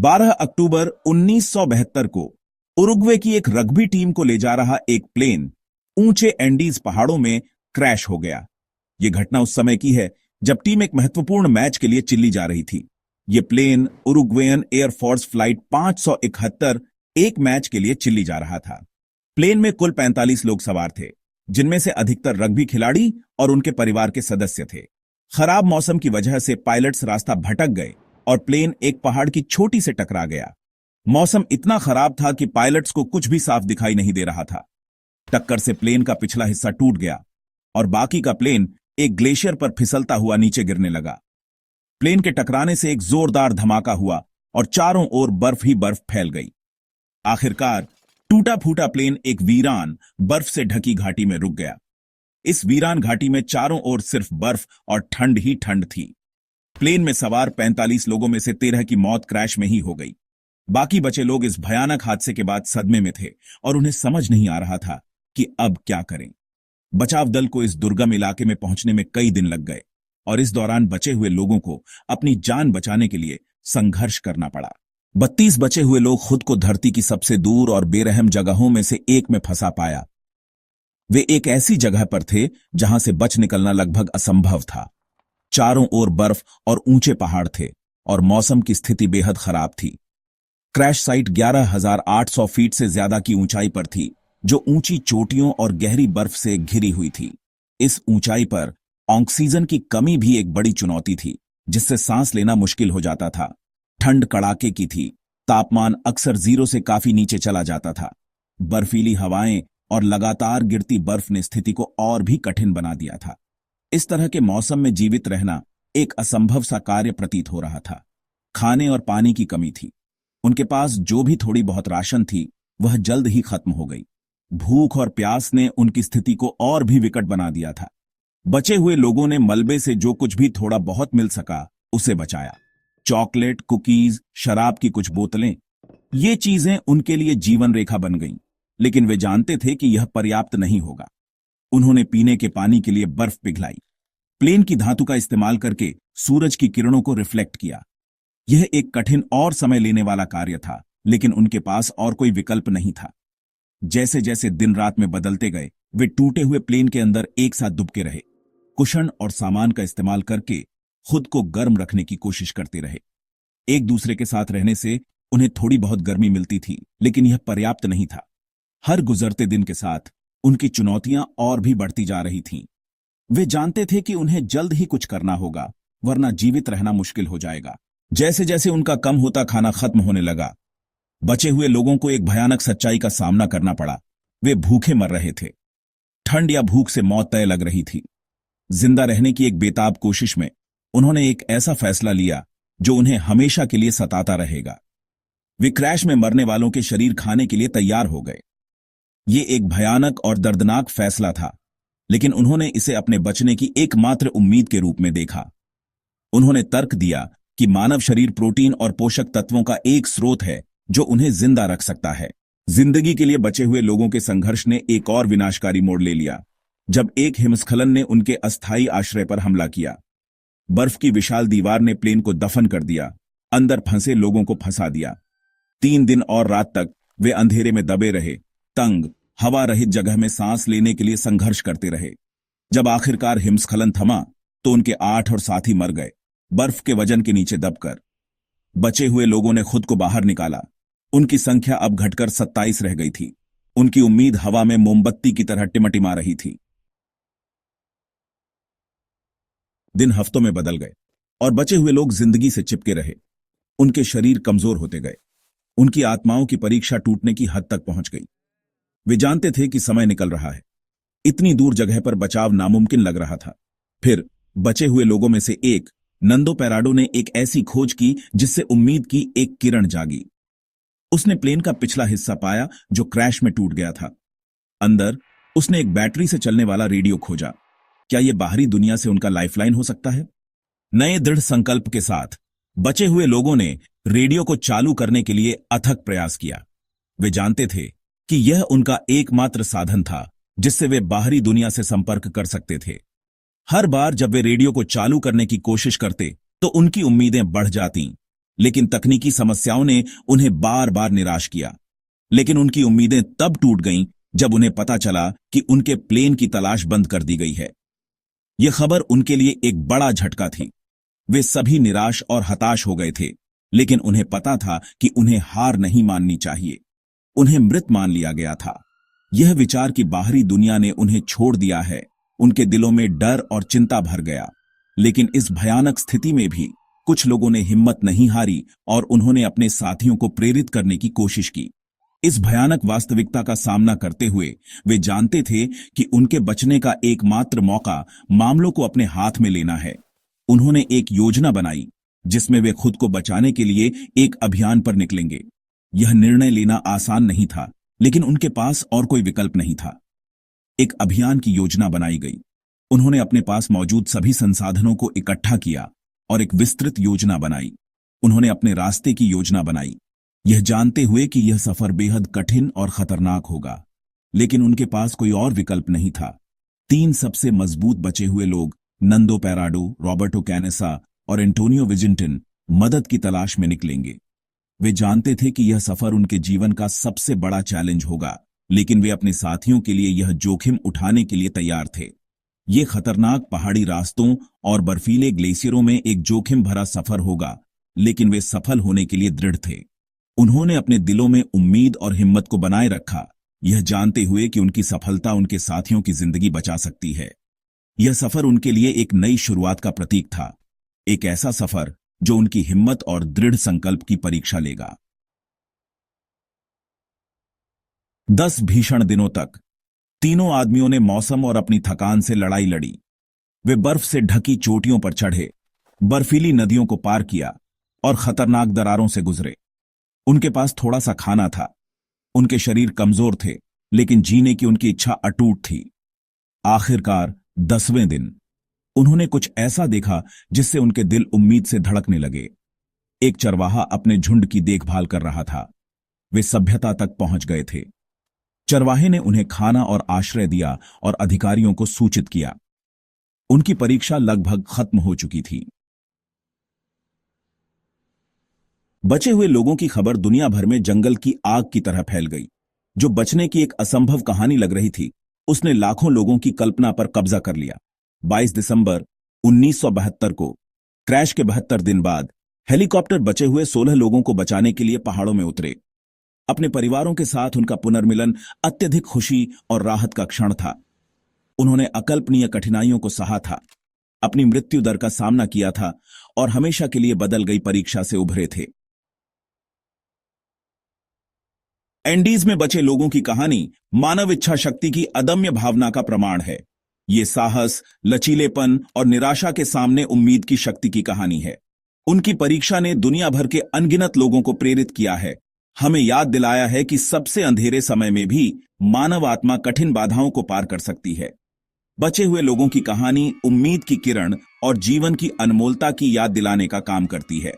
12 अक्टूबर 1972 को उरुग्वे की एक रग्बी टीम को ले जा रहा एक प्लेन ऊंचे एंडीज पहाड़ों में क्रैश हो गया। यह घटना उस समय की है जब टीम एक महत्वपूर्ण मैच के लिए चिल्ली जा रही थी। यह प्लेन उरुग्वेयन एयरफोर्स फ्लाइट 571 एक मैच के लिए चिल्ली जा रहा था। प्लेन में कुल 45 लोग सवार थे, जिनमें से अधिकतर रग्बी खिलाड़ी और उनके परिवार के सदस्य थे। खराब मौसम की वजह से पायलट्स रास्ता भटक गए और प्लेन एक पहाड़ की चोटी से टकरा गया। मौसम इतना खराब था कि पायलट्स को कुछ भी साफ दिखाई नहीं दे रहा था। टक्कर से प्लेन का पिछला हिस्सा टूट गया और बाकी का प्लेन एक ग्लेशियर पर फिसलता हुआ नीचे गिरने लगा। प्लेन के टकराने से एक जोरदार धमाका हुआ और चारों ओर बर्फ ही बर्फ फैल गई। आखिरकार टूटा फूटा प्लेन एक वीरान बर्फ से ढकी घाटी में रुक गया। इस वीरान घाटी में चारों ओर सिर्फ बर्फ और ठंड ही ठंड थी। प्लेन में सवार 45 लोगों में से 13 की मौत क्रैश में ही हो गई। बाकी बचे लोग इस भयानक हादसे के बाद सदमे में थे और उन्हें समझ नहीं आ रहा था कि अब क्या करें। बचाव दल को इस दुर्गम इलाके में पहुंचने में कई दिन लग गए और इस दौरान बचे हुए लोगों को अपनी जान बचाने के लिए संघर्ष करना पड़ा। 32 बचे हुए लोग खुद को धरती की सबसे दूर और बेरहम जगहों में से एक में फंसा पाया। वे एक ऐसी जगह पर थे जहां से बच निकलना लगभग असंभव था। चारों ओर बर्फ और ऊंचे पहाड़ थे और मौसम की स्थिति बेहद खराब थी। क्रैश साइट 11,800 फीट से ज्यादा की ऊंचाई पर थी, जो ऊंची चोटियों और गहरी बर्फ से घिरी हुई थी। इस ऊंचाई पर ऑक्सीजन की कमी भी एक बड़ी चुनौती थी, जिससे सांस लेना मुश्किल हो जाता था। ठंड कड़ाके की थी, तापमान अक्सर 0 से काफी नीचे चला जाता था। बर्फीली हवाएं और लगातार गिरती बर्फ ने स्थिति को और भी कठिन बना दिया था। इस तरह के मौसम में जीवित रहना एक असंभव सा कार्य प्रतीत हो रहा था। खाने और पानी की कमी थी। उनके पास जो भी थोड़ी बहुत राशन थी वह जल्द ही खत्म हो गई। भूख और प्यास ने उनकी स्थिति को और भी विकट बना दिया था। बचे हुए लोगों ने मलबे से जो कुछ भी थोड़ा बहुत मिल सका उसे बचाया। चॉकलेट, कुकीज, शराब की कुछ बोतलें, ये चीजें उनके लिए जीवन रेखा बन गईं, लेकिन वे जानते थे कि यह पर्याप्त नहीं होगा। उन्होंने पीने के पानी के लिए बर्फ पिघलाई। प्लेन की धातु का इस्तेमाल करके सूरज की किरणों को रिफ्लेक्ट किया। यह एक कठिन और समय लेने वाला कार्य था, लेकिन उनके पास और कोई विकल्प नहीं था। जैसे जैसे दिन रात में बदलते गए, वे टूटे हुए प्लेन के अंदर एक साथ दुबके रहे। कुशन और सामान का इस्तेमाल करके खुद को गर्म रखने की कोशिश करते रहे। एक दूसरे के साथ रहने से उन्हें थोड़ी बहुत गर्मी मिलती थी, लेकिन यह पर्याप्त नहीं था। हर गुजरते दिन के साथ उनकी चुनौतियां और भी बढ़ती जा रही थीं। वे जानते थे कि उन्हें जल्द ही कुछ करना होगा, वरना जीवित रहना मुश्किल हो जाएगा। जैसे जैसे उनका कम होता खाना खत्म होने लगा, बचे हुए लोगों को एक भयानक सच्चाई का सामना करना पड़ा। वे भूखे मर रहे थे। ठंड या भूख से मौत तय लग रही थी। जिंदा रहने की एक बेताब कोशिश में उन्होंने एक ऐसा फैसला लिया जो उन्हें हमेशा के लिए सताता रहेगा। वे क्रैश में मरने वालों के शरीर खाने के लिए तैयार हो गए। ये एक भयानक और दर्दनाक फैसला था, लेकिन उन्होंने इसे अपने बचने की एकमात्र उम्मीद के रूप में देखा। उन्होंने तर्क दिया कि मानव शरीर प्रोटीन और पोषक तत्वों का एक स्रोत है जो उन्हें जिंदा रख सकता है। जिंदगी के लिए बचे हुए लोगों के संघर्ष ने एक और विनाशकारी मोड़ ले लिया जब एक हिमस्खलन ने उनके अस्थायी आश्रय पर हमला किया। बर्फ की विशाल दीवार ने प्लेन को दफन कर दिया, अंदर फंसे लोगों को फंसा दिया। 3 दिन और रात तक वे अंधेरे में दबे रहे, तंग, हवा रहित जगह में सांस लेने के लिए संघर्ष करते रहे। जब आखिरकार हिमस्खलन थमा तो उनके 8 और साथी मर गए, बर्फ के वजन के नीचे दबकर। बचे हुए लोगों ने खुद को बाहर निकाला। उनकी संख्या अब घटकर 27 रह गई थी। उनकी उम्मीद हवा में मोमबत्ती की तरह टिमटिमा रही थी। दिन हफ्तों में बदल गए और बचे हुए लोग जिंदगी से चिपके रहे। उनके शरीर कमजोर होते गए। उनकी आत्माओं की परीक्षा टूटने की हद तक पहुंच गई। वे जानते थे कि समय निकल रहा है। इतनी दूर जगह पर बचाव नामुमकिन लग रहा था। फिर बचे हुए लोगों में से एक, नंदो पेराडो, ने एक ऐसी खोज की जिससे उम्मीद की एक किरण जागी। उसने प्लेन का पिछला हिस्सा पाया जो क्रैश में टूट गया था। अंदर उसने एक बैटरी से चलने वाला रेडियो खोजा। क्या यह बाहरी दुनिया से उनका लाइफलाइन हो सकता है? नए दृढ़ संकल्प के साथ बचे हुए लोगों ने रेडियो को चालू करने के लिए अथक प्रयास किया। वे जानते थे कि यह उनका एकमात्र साधन था जिससे वे बाहरी दुनिया से संपर्क कर सकते थे। हर बार जब वे रेडियो को चालू करने की कोशिश करते तो उनकी उम्मीदें बढ़ जातीं, लेकिन तकनीकी समस्याओं ने उन्हें बार बार निराश किया। लेकिन उनकी उम्मीदें तब टूट गईं जब उन्हें पता चला कि उनके प्लेन की तलाश बंद कर दी गई है। यह खबर उनके लिए एक बड़ा झटका थी। वे सभी निराश और हताश हो गए थे, लेकिन उन्हें पता था कि उन्हें हार नहीं माननी चाहिए। उन्हें मृत मान लिया गया था। यह विचार कि बाहरी दुनिया ने उन्हें छोड़ दिया है, उनके दिलों में डर और चिंता भर गया। लेकिन इस भयानक स्थिति में भी कुछ लोगों ने हिम्मत नहीं हारी और उन्होंने अपने साथियों को प्रेरित करने की कोशिश की। इस भयानक वास्तविकता का सामना करते हुए वे जानते थे कि उनके बचने का एकमात्र मौका मामलों को अपने हाथ में लेना है। उन्होंने एक योजना बनाई जिसमें वे खुद को बचाने के लिए एक अभियान पर निकलेंगे। यह निर्णय लेना आसान नहीं था, लेकिन उनके पास और कोई विकल्प नहीं था। एक अभियान की योजना बनाई गई। उन्होंने अपने पास मौजूद सभी संसाधनों को इकट्ठा किया और एक विस्तृत योजना बनाई। उन्होंने अपने रास्ते की योजना बनाई, यह जानते हुए कि यह सफर बेहद कठिन और खतरनाक होगा। लेकिन उनके पास कोई और विकल्प नहीं था। 3 सबसे मजबूत बचे हुए लोग, नंदो पेराडो, रॉबर्टो कैनेसा और एंटोनियो विजिंटन, मदद की तलाश में निकलेंगे। वे जानते थे कि यह सफर उनके जीवन का सबसे बड़ा चैलेंज होगा, लेकिन वे अपने साथियों के लिए यह जोखिम उठाने के लिए तैयार थे। ये खतरनाक पहाड़ी रास्तों और बर्फीले ग्लेशियरों में एक जोखिम भरा सफर होगा, लेकिन वे सफल होने के लिए दृढ़ थे। उन्होंने अपने दिलों में उम्मीद और हिम्मत को बनाए रखा, यह जानते हुए कि उनकी सफलता उनके साथियों की जिंदगी बचा सकती है। यह सफर उनके लिए एक नई शुरुआत का प्रतीक था, एक ऐसा सफर जो उनकी हिम्मत और दृढ़ संकल्प की परीक्षा लेगा। 10 भीषण दिनों तक तीनों आदमियों ने मौसम और अपनी थकान से लड़ाई लड़ी। वे बर्फ से ढकी चोटियों पर चढ़े, बर्फीली नदियों को पार किया और खतरनाक दरारों से गुजरे। उनके पास थोड़ा सा खाना था, उनके शरीर कमजोर थे, लेकिन जीने की उनकी इच्छा अटूट थी। आखिरकार 10वें दिन उन्होंने कुछ ऐसा देखा जिससे उनके दिल उम्मीद से धड़कने लगे। एक चरवाहा अपने झुंड की देखभाल कर रहा था। वे सभ्यता तक पहुंच गए थे। चरवाहे ने उन्हें खाना और आश्रय दिया और अधिकारियों को सूचित किया। उनकी परीक्षा लगभग खत्म हो चुकी थी। बचे हुए लोगों की खबर दुनिया भर में जंगल की आग की तरह फैल गई। जो बचने की एक असंभव कहानी लग रही थी, उसने लाखों लोगों की कल्पना पर कब्जा कर लिया। 22 दिसंबर 1972 को क्रैश के 72 दिन बाद हेलीकॉप्टर बचे हुए 16 लोगों को बचाने के लिए पहाड़ों में उतरे। अपने परिवारों के साथ उनका पुनर्मिलन अत्यधिक खुशी और राहत का क्षण था। उन्होंने अकल्पनीय कठिनाइयों को सहा था, अपनी मृत्यु दर का सामना किया था और हमेशा के लिए बदल गई परीक्षा से उभरे थे। एंडीज में बचे लोगों की कहानी मानव इच्छा शक्ति की अदम्य भावना का प्रमाण है। ये साहस, लचीलेपन और निराशा के सामने उम्मीद की शक्ति की कहानी है। उनकी परीक्षा ने दुनिया भर के अनगिनत लोगों को प्रेरित किया है, हमें याद दिलाया है कि सबसे अंधेरे समय में भी मानव आत्मा कठिन बाधाओं को पार कर सकती है। बचे हुए लोगों की कहानी उम्मीद की किरण और जीवन की अनमोलता की याद दिलाने का काम करती है।